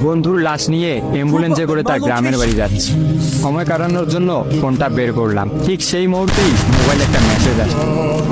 বন্ধুর লাশ নিয়ে অ্যাম্বুলেন্সে করে তার গ্রামের বাড়ি যাচ্ছি। সময় কাটানোর জন্য ফোনটা বের করলাম। ঠিক সেই মুহূর্তেই মোবাইলে একটা মেসেজ আসে।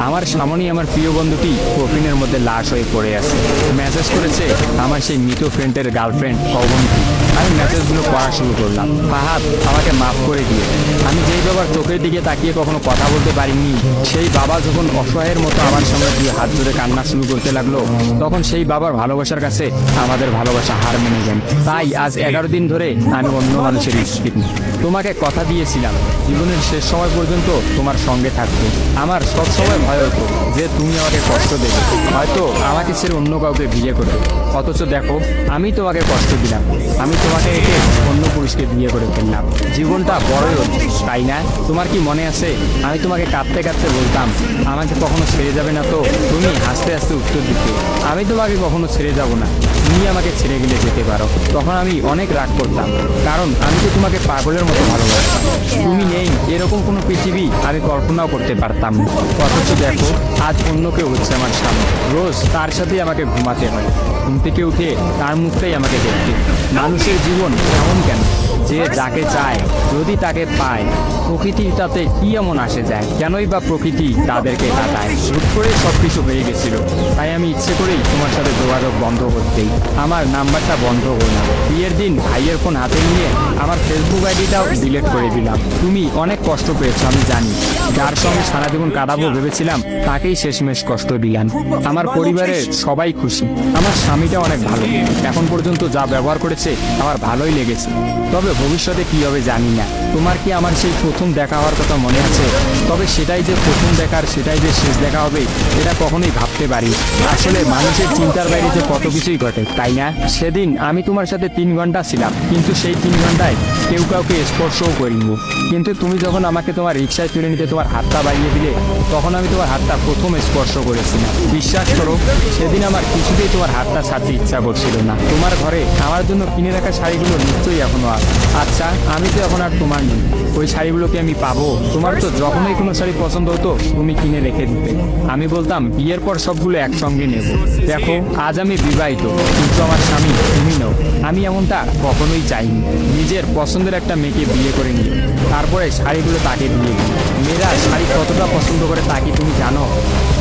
আমার সামনেই আমার প্রিয় বন্ধুটি কফিনের মধ্যে লাশ হয়ে পড়ে আছে। মেসেজ করেছে আমার সেই মৃত ফ্রেন্ডের গার্লফ্রেন্ড অবন্তী। আমি মেসেজগুলো পড়া শুরু করলাম। ফাহাদ, আমাকে মাফ করে দিয়ে। আমি যেই বাবার চোখের দিকে তাকিয়ে কখনো কথা বলতে পারিনি, সেই বাবা যখন অসহায়ের মতো আমার সামনে দিয়ে হাত ধরে কান্না শুরু করতে লাগলো, তখন সেই বাবার ভালোবাসার কাছে আমাদের ভালোবাসা হার মেনে যায়। তাই আজ 11 দিন ধরে আমি অন্য মানুষের স্পিড নিই। তোমাকে কথা দিয়েছিলাম জীবনের শেষ সময় পর্যন্ত তোমার সঙ্গে থাকবো। আমার সব সময় ভয় হতো যে তুমি আমাকে কষ্ট দেবে, হয়তো আমাকে ছেড়ে অন্য কাউকে বিয়ে করে। অথচ দেখো, আমি তোমাকে কষ্ট দিলাম, আমি তোমাকে রেখে অন্য পুরুষকে বিয়ে করে ফেললাম। জীবনটা বড়ই হচ্ছে, তাই না? তোমার কি মনে আছে আমি তোমাকে কাঁদতে কাঁদতে বলতাম আমাকে কখনো ছেড়ে যাবে না? তো তুমি হাসতে হাসতে উত্তর দিতে আমি তোমাকে কখনো ছেড়ে যাব না, তুমি আমাকে ছেড়ে গেলে যেতে পারো। তখন আমি অনেক রাগ করতাম, কারণ আমি তো তোমাকে পাগলের মতো ভালোবাসতাম। তুমি নেই এরকম কোনো পৃথিবী আমি কল্পনাও করতে পারতাম না। অথচ দেখো, আজ অন্য কেউ হচ্ছে আমার সামনে। রোজ তার সাথেই আমাকে ঘুমাতে হয়, ঘুম থেকে উঠে তার মুখটাই আমাকে দেখতে। মানুষের জীবন এমন কেন যে যাকে চায় যদি তাকে পায়? প্রকৃতি তাতে কি এমন আসে যায়? কেনই বা প্রকৃতি তাদেরকে কাটায়? হুট করে সব কিছু হয়ে গেছিল, তাই আমি ইচ্ছে করেই তোমার সাথে যোগাযোগ বন্ধ করতেই আমার নাম্বারটা বন্ধ করলাম। বিয়ের দিন ভাইয়ের ফোন হাতে নিয়ে আমার ফেসবুক আইডিটাও ডিলিট করে দিলাম। তুমি অনেক কষ্ট পেয়েছো আমি জানি, যার সঙ্গে সারা জীবন কাটাবো ভেবেছিলাম তাকেই শেষমেশ কষ্ট দিলাম। আমার পরিবারের সবাই খুশি, আমার স্বামীটা অনেক ভালো, এখন পর্যন্ত যা ব্যবহার করেছে আমার ভালোই লেগেছে। তবে ভবিষ্যতে কি হবে জানি না। তোমার কি আমার সেই প্রথম দেখা হওয়ার কথা মনে আছে? তবে সেটাই যে প্রথম দেখার, সেটাই যে শেষ দেখা হবে, এটা কখনোই ভাবতে পারি। আসলে মানুষের চিন্তার বাইরে যে কত কিছুই ঘটে, তাই না? সেদিন আমি তোমার সাথে 3 ঘন্টা ছিলাম, কিন্তু সেই 3 ঘন্টায় কেউ কাউকে স্পর্শও করিনি। কিন্তু তুমি যখন আমাকে তোমার রিক্সায় তুলে নিতে তোমার হাতটা বাড়িয়ে দিলে, তখন আমি তোমার হাতটা প্রথম স্পর্শ করেছিলাম। বিশ্বাস করো, সেদিন আমার কিছুতেই তোমার হাতটা ছাড়তে ইচ্ছা করছিল না। তোমার ঘরে আমার জন্য কিনে রাখা শাড়িগুলো নিশ্চয়ই এখনো আছে। আচ্ছা, আমি তো এখন আর তোমার নেই, ওই শাড়িগুলোকে আমি পাবো? তোমার তো যখনই কোনো শাড়ি পছন্দ হতো তুমি কিনে রেখে দিতে, আমি বলতাম বিয়ের পর সবগুলো একসঙ্গে নেব। দেখো, আজ আমি বিবাহিত, কিন্তু আমার স্বামী তুমি নও। আমি এমনটা কখনোই চাইনি। নিজের পছন্দের একটা মেয়েকে বিয়ে করে নিয়ে তারপরে শাড়িগুলো তাকে দিয়ে দিই। মেয়েরা শাড়ি কতটা পছন্দ করে তা কি তুমি জানো?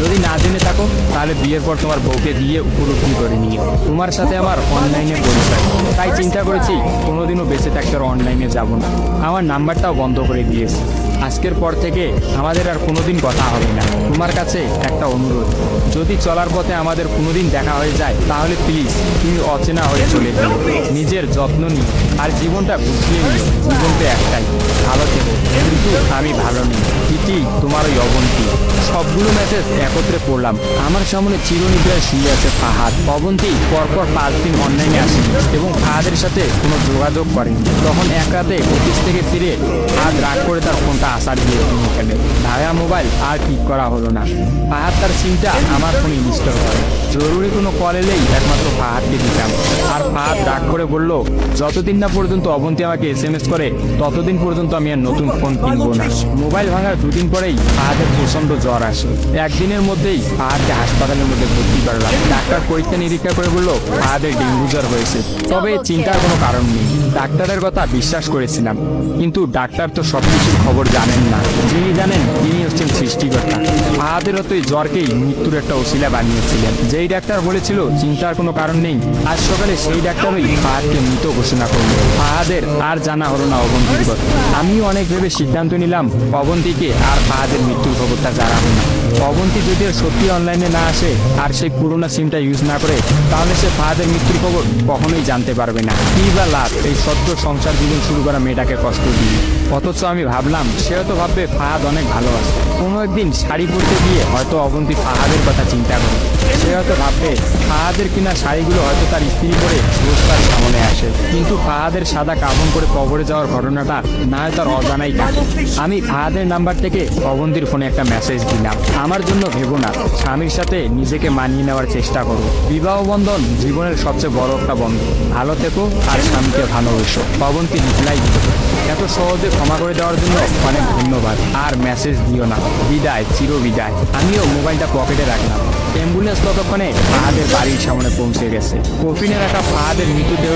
যদি না জেনে থাকো তাহলে বিয়ের পর তোমার বউকে দিয়ে উপলব্ধি করে নিও। তোমার সাথে আমার অনলাইনে পরিচয়, তাই চিন্তা করেছি কোনোদিনও বেঁচে থাকতে আর অনলাইনে যাব না। আমার নাম্বারটাও বন্ধ করে দিয়েছি। আজকের পর থেকে আমাদের আর কোনোদিন কথা হবে না। তোমার কাছে একটা অনুরোধ, যদি চলার পথে আমাদের কোনোদিন দেখা হয়ে যায় তাহলে প্লিজ তুমি অচেনা হয়ে চলে যাও। নিজের যত্ন নিও আর জীবনটা গুছিয়ে নিও। জীবন তো একটাই, ভালো থেকো। কিন্তু আমি ভালো নেই, ঠিকই তোমার ওই অবন্তী। সবগুলো মেসেজ একত্রে পড়লাম। আমার সামনে চিরনিদ্রায় শুয়ে আছে ফাহাদ। অবন্তী পরপর 5 দিন অনলাইনে আসেনি এবং ফাহাদের সাথে কোনো যোগাযোগ করেনি। তখন এক রাতে অফিস থেকে ফিরে ফাহাদ রাগ করে তার ফোনটা আসার দিয়ে কিনে ফেলে। ভায়া মোবাইল আর ঠিক করা হলো না। ফাহাদ তার সিমটা আমার ফোনে ইনস্টল করে। জরুরি কোনো কল এলেই একমাত্র ফাহাদকে দিতাম। আর ফাহাদ রাগ করে বলল, যতদিন না পর্যন্ত অবন্তী আমাকে SMS করে ততদিন পর্যন্ত আমি আর নতুন ফোন কিনবো না। মোবাইল ভাঙার 2 দিন পরেই ফাহাদের প্রচন্ড জ্বর আসে। একদিনের মধ্যেই ফাহাদকে হাসপাতালের মধ্যে ভর্তি করলাম। ডাক্তার পরীক্ষা নিরীক্ষা করে বলল ফাহাদের ডেঙ্গু জ্বর হয়েছে। তবে চিন্তার কোনো কারণ নেই, ডাক্তারের কথা বিশ্বাস করেছিলাম। কিন্তু ডাক্তার তো সবকিছুর খবর জানেন না, যিনি জানেন তিনি হচ্ছেন সৃষ্টিকর্তা। ফাহাদের হয়তো এই জ্বরকেই মৃত্যুর একটা ওসিলা বানিয়েছিলেন। যেই ডাক্তার বলেছিল চিন্তার কোনো কারণ নেই, আজ সকালে সেই ডাক্তারই ফাহাদকে মৃত ঘোষণা করলো। ফাহাদের আর জানা হলো না অবন্তীর কথা। আমিও অনেক ভেবে সিদ্ধান্ত নিলাম অবন্তীকে আর ফাহাদের মৃত্যুর খবরটা জানাবো না। অবন্তী যদি সত্যি অনলাইনে না আসে আর সেই পুরোনো সিমটা ইউজ না করে, তাহলে সে ফাহাদের মৃত্যুর খবর কখনোই জানতে পারবে না। কি বা লাভ এই সত্য সংসার জীবন শুরু করা মেয়েটাকে কষ্ট দিয়ে? অথচ আমি ভাবলাম সে হয়তো ভাববে ফাহাদ অনেক ভালো আছে। কোনো একদিন শাড়ি পরতে গিয়ে হয়তো অবন্তী ফাহাদের কথা চিন্তা করে। সে হয়তো ভাববে ফাহাদের কিনা শাড়িগুলো হয়তো তার স্ত্রী পরে রোজ তার সামনে আসে, কিন্তু ফাহাদের সাদা কাফন করে কবরে যাওয়ার ঘটনাটা না হয় তার অজানাই থাকে। আমি ফাহাদের নাম্বার থেকে অবন্তীর ফোনে একটা মেসেজ দিলাম, আমার জন্য ভেবো না, স্বামীর সাথে নিজেকে মানিয়ে নেওয়ার চেষ্টা করো। বিবাহ বন্ধন জীবনের সবচেয়ে বড় একটা বন্ধন, ভালো থেকো আর স্বামীকে ভালোবেসো। অবন্তী রিপ্লাই দিল, এত সহজে ক্ষমা করে দেওয়ার জন্য অনেক ধন্যবাদ, আর মেসেজ দিও না, বিদায়, চির বিদায়। আমিও মোবাইলটা পকেটে রাখলাম। অ্যাম্বুলেন্স ততক্ষণে ফাহাদের বাড়ির সামনে পৌঁছে গেছে। কফিনে রাখা ফাহাদের মৃতদেহ